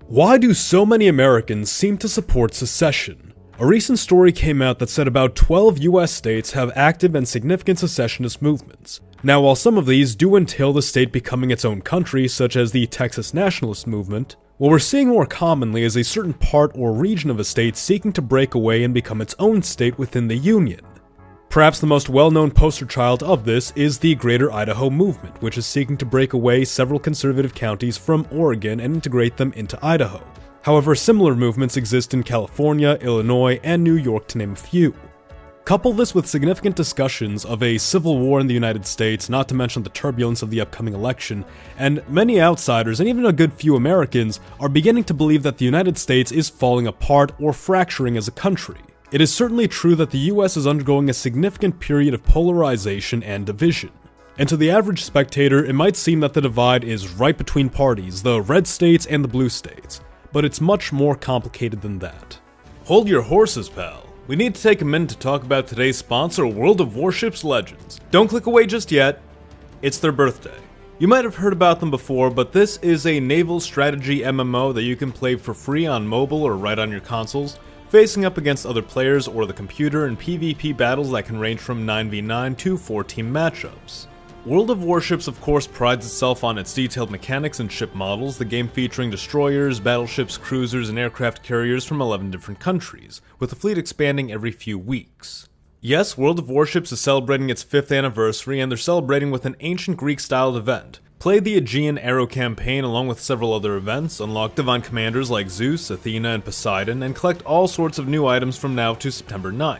Why do so many Americans seem to support secession? A recent story came out that said about 12 US states have active and significant secessionist movements. Now, while some of these do entail the state becoming its own country, such as the Texas nationalist movement, what we're seeing more commonly is a certain part or region of a state seeking to break away and become its own state within the Union. Perhaps the most well-known poster child of this is the Greater Idaho movement, which is seeking to break away several conservative counties from Oregon and integrate them into Idaho. However, similar movements exist in California, Illinois, and New York, to name a few. Couple this with significant discussions of a civil war in the United States, not to mention the turbulence of the upcoming election, and many outsiders, and even a good few Americans, are beginning to believe that the United States is falling apart or fracturing as a country. It is certainly true that the US is undergoing a significant period of polarization and division. And to the average spectator, it might seem that the divide is right between parties, the red states and the blue states, but it's much more complicated than that. Hold your horses, pal. We need to take a minute to talk about today's sponsor, World of Warships Legends. Don't click away just yet. It's their birthday. You might have heard about them before, but this is a naval strategy MMO that you can play for free on mobile or right on your consoles, facing up against other players or the computer in PvP battles that can range from 9v9 to 4-team matchups. World of Warships of course prides itself on its detailed mechanics and ship models, the game featuring destroyers, battleships, cruisers, and aircraft carriers from 11 different countries, with the fleet expanding every few weeks. Yes, World of Warships is celebrating its 5th anniversary, and they're celebrating with an ancient Greek-styled event. Play the Aegean Arrow campaign along with several other events, unlock divine commanders like Zeus, Athena, and Poseidon, and collect all sorts of new items from now to September 9th.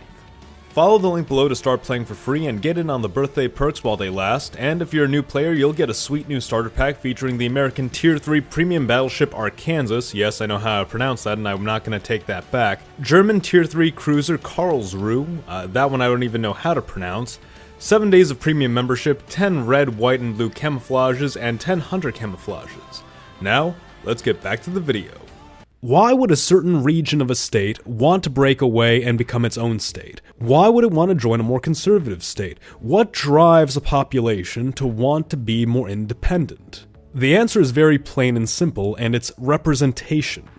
Follow the link below to start playing for free and get in on the birthday perks while they last, and if you're a new player, you'll get a sweet new starter pack featuring the American Tier 3 premium battleship Arkansas, yes, I know how to pronounce that and I'm not going to take that back, German Tier 3 cruiser Karlsruhe, that one I don't even know how to pronounce, 7 days of premium membership, 10 red, white, and blue camouflages, and 10 hunter camouflages. Now, let's get back to the video. Why would a certain region of a state want to break away and become its own state? Why would it want to join a more conservative state? What drives a population to want to be more independent? The answer is very plain and simple, and it's representation.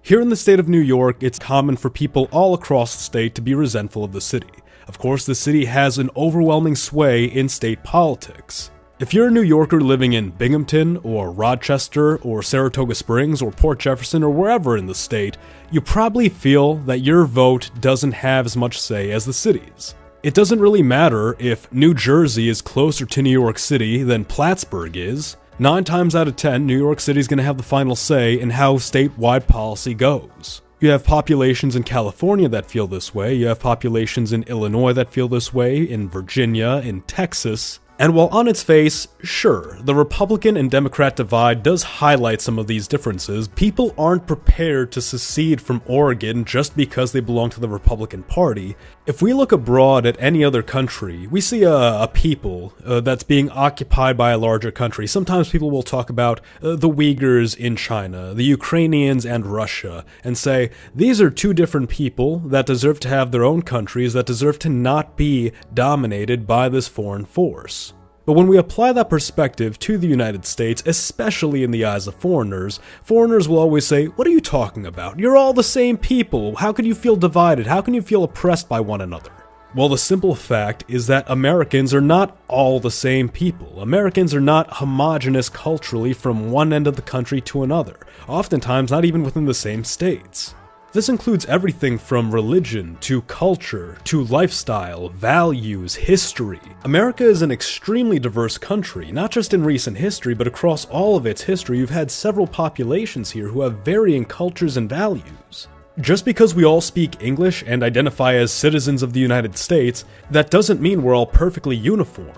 Here in the state of New York, it's common for people all across the state to be resentful of the city. Of course, the city has an overwhelming sway in state politics. If you're a New Yorker living in Binghamton, or Rochester, or Saratoga Springs, or Port Jefferson, or wherever in the state, you probably feel that your vote doesn't have as much say as the city's. It doesn't really matter if New Jersey is closer to New York City than Plattsburgh is. 9 times out of 10, New York City is going to have the final say in how statewide policy goes. You have populations in California that feel this way, you have populations in Illinois that feel this way, in Virginia, in Texas. And while on its face, sure, the Republican and Democrat divide does highlight some of these differences, people aren't prepared to secede from Oregon just because they belong to the Republican Party. If we look abroad at any other country, we see a people that's being occupied by a larger country. Sometimes people will talk about the Uyghurs in China, the Ukrainians and Russia, and say, these are two different people that deserve to have their own countries, that deserve to not be dominated by this foreign force. But when we apply that perspective to the United States, especially in the eyes of foreigners will always say, what are you talking about? You're all the same people. How can you feel divided? How can you feel oppressed by one another? Well, the simple fact is that Americans are not all the same people. Americans are not homogenous culturally from one end of the country to another, oftentimes not even within the same states. This includes everything from religion, to culture, to lifestyle, values, history. America is an extremely diverse country, not just in recent history, but across all of its history. You've had several populations here who have varying cultures and values. Just because we all speak English and identify as citizens of the United States, that doesn't mean we're all perfectly uniform.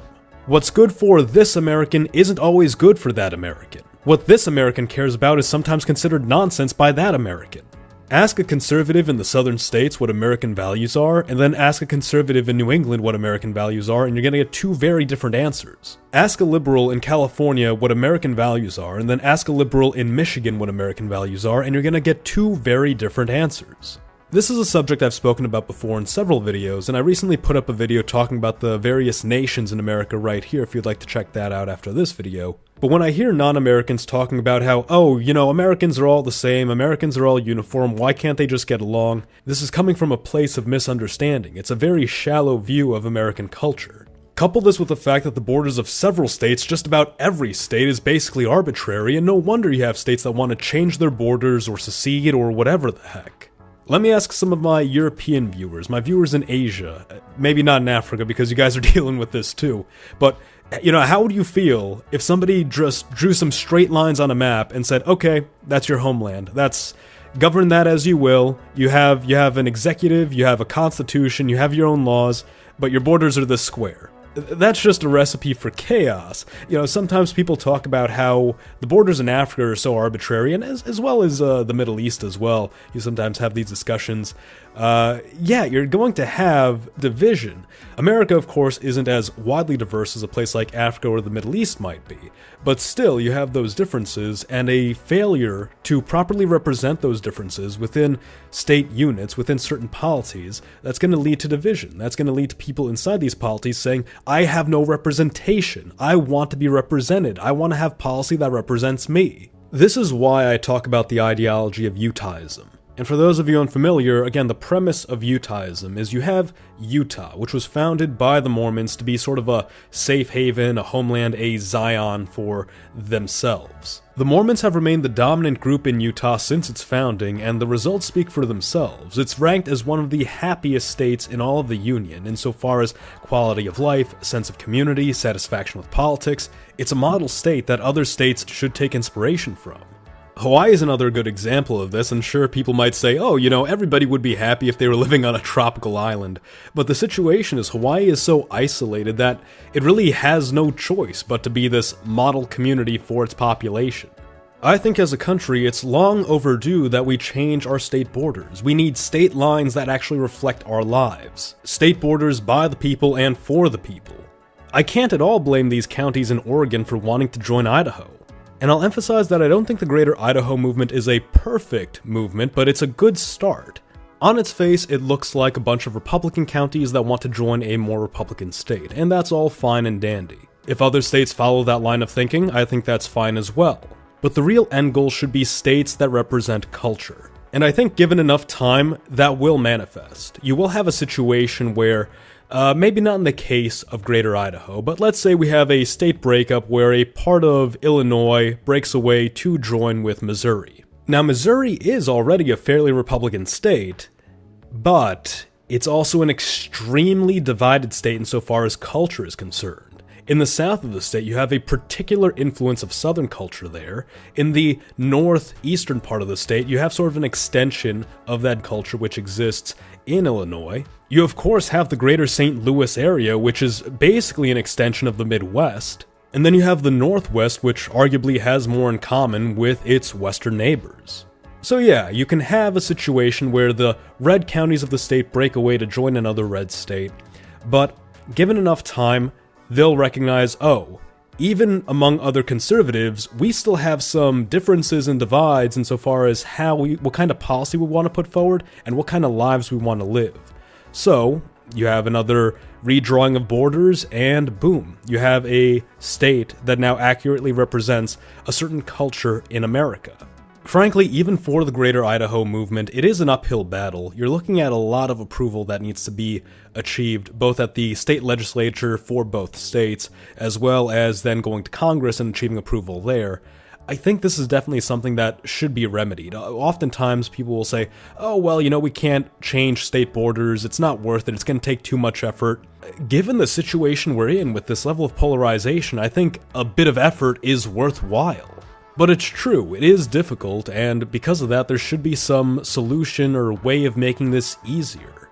What's good for this American isn't always good for that American. What this American cares about is sometimes considered nonsense by that American. Ask a conservative in the southern states what American values are, and then ask a conservative in New England what American values are, and you're going to get two very different answers. Ask a liberal in California what American values are, and then ask a liberal in Michigan what American values are, and you're going to get two very different answers. This is a subject I've spoken about before in several videos, and I recently put up a video talking about the various nations in America right here if you'd like to check that out after this video. But when I hear non-Americans talking about how, oh, Americans are all the same, Americans are all uniform, why can't they just get along? This is coming from a place of misunderstanding. It's a very shallow view of American culture. Couple this with the fact that the borders of several states, just about every state, is basically arbitrary, and no wonder you have states that want to change their borders or secede or whatever the heck. Let me ask some of my European viewers, my viewers in Asia, maybe not in Africa because you guys are dealing with this too, but how would you feel if somebody just drew some straight lines on a map and said, okay, that's your homeland, govern that as you will, you have an executive, you have a constitution, you have your own laws, but your borders are this square. That's just a recipe for chaos. Sometimes people talk about how the borders in Africa are so arbitrary, and as well as the Middle East as well. You sometimes have these discussions. You're going to have division. America, of course, isn't as widely diverse as a place like Africa or the Middle East might be, but still, you have those differences, and a failure to properly represent those differences within state units, within certain polities, that's going to lead to division. That's going to lead to people inside these polities saying, I have no representation. I want to be represented. I want to have policy that represents me. This is why I talk about the ideology of Utahism. And for those of you unfamiliar, again, the premise of Utahism is you have Utah, which was founded by the Mormons to be sort of a safe haven, a homeland, a Zion for themselves. The Mormons have remained the dominant group in Utah since its founding, and the results speak for themselves. It's ranked as one of the happiest states in all of the Union, insofar as quality of life, sense of community, satisfaction with politics. It's a model state that other states should take inspiration from. Hawaii is another good example of this, and sure, people might say, oh, everybody would be happy if they were living on a tropical island. But the situation is Hawaii is so isolated that it really has no choice but to be this model community for its population. I think as a country, it's long overdue that we change our state borders. We need state lines that actually reflect our lives. State borders by the people and for the people. I can't at all blame these counties in Oregon for wanting to join Idaho. And I'll emphasize that I don't think the Greater Idaho movement is a perfect movement, but it's a good start. On its face, it looks like a bunch of Republican counties that want to join a more Republican state, and that's all fine and dandy. If other states follow that line of thinking, I think that's fine as well. But the real end goal should be states that represent culture. And I think given enough time, that will manifest. You will have a situation where maybe not in the case of Greater Idaho, but let's say we have a state breakup where a part of Illinois breaks away to join with Missouri. Now, Missouri is already a fairly Republican state, but it's also an extremely divided state insofar as culture is concerned. In the south of the state, you have a particular influence of Southern culture there. In the northeastern part of the state, you have sort of an extension of that culture which exists in Illinois. You of course have the greater St. Louis area, which is basically an extension of the Midwest. And then you have the Northwest, which arguably has more in common with its western neighbors. So yeah, you can have a situation where the red counties of the state break away to join another red state, but given enough time, they'll recognize, oh, even among other conservatives, we still have some differences and divides insofar as what kind of policy we want to put forward and what kind of lives we want to live. So, you have another redrawing of borders, and boom, you have a state that now accurately represents a certain culture in America. Frankly, even for the Greater Idaho movement, it is an uphill battle. You're looking at a lot of approval that needs to be achieved, both at the state legislature for both states, as well as then going to Congress and achieving approval there. I think this is definitely something that should be remedied. Oftentimes, people will say, oh, well, we can't change state borders, it's not worth it, it's going to take too much effort. Given the situation we're in with this level of polarization, I think a bit of effort is worthwhile. But it's true, it is difficult, and because of that, there should be some solution or way of making this easier.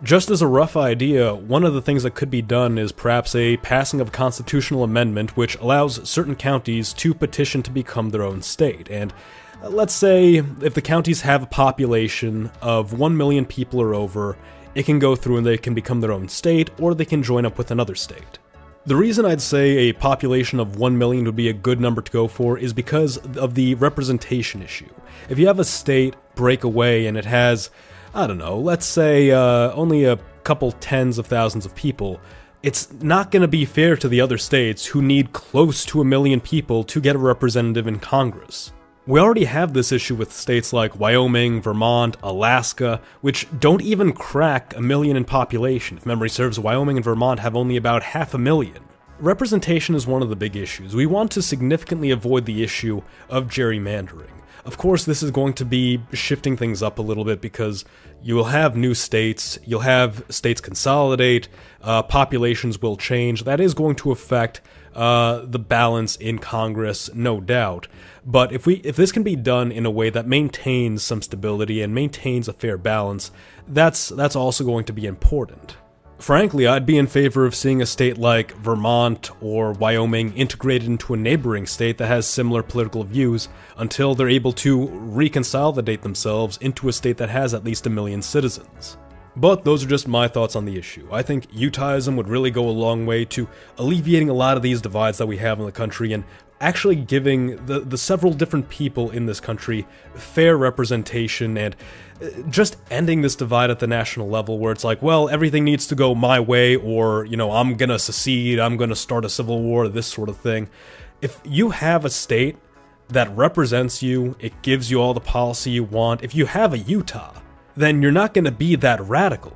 Just as a rough idea, one of the things that could be done is perhaps a passing of a constitutional amendment which allows certain counties to petition to become their own state. And let's say if the counties have a population of 1 million people or over, it can go through and they can become their own state, or they can join up with another state. The reason I'd say a population of 1 million would be a good number to go for is because of the representation issue. If you have a state break away and it has, I don't know, let's say only a couple tens of thousands of people, it's not going to be fair to the other states who need close to 1 million people to get a representative in Congress. We already have this issue with states like Wyoming, Vermont, Alaska, which don't even crack 1 million in population. If memory serves, Wyoming and Vermont have only about 500,000. Representation is one of the big issues. We want to significantly avoid the issue of gerrymandering. Of course, this is going to be shifting things up a little bit because you will have new states, you'll have states consolidate, populations will change. That is going to affect the balance in Congress, no doubt. But if this can be done in a way that maintains some stability and maintains a fair balance, that's also going to be important. Frankly, I'd be in favor of seeing a state like Vermont or Wyoming integrated into a neighboring state that has similar political views until they're able to reconsolidate themselves into a state that has at least 1 million citizens. But those are just my thoughts on the issue. I think Utahism would really go a long way to alleviating a lot of these divides that we have in the country and actually giving the several different people in this country fair representation and just ending this divide at the national level where it's like, well, everything needs to go my way, or, you know, I'm gonna secede, I'm gonna start a civil war, this sort of thing. If you have a state that represents you, it gives you all the policy you want, if you have a Utah, then you're not gonna be that radical.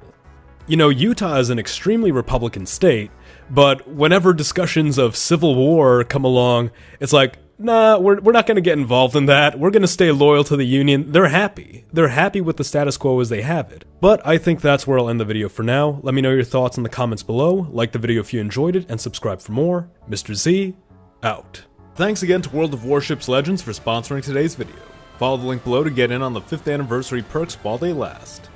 You know, Utah is an extremely Republican state, but whenever discussions of civil war come along, it's like, nah, we're not going to get involved in that. We're going to stay loyal to the Union. They're happy. They're happy with the status quo as they have it. But I think that's where I'll end the video for now. Let me know your thoughts in the comments below. Like the video if you enjoyed it, and subscribe for more. Mr. Z, out. Thanks again to World of Warships Legends for sponsoring today's video. Follow the link below to get in on the 5th anniversary perks while they last.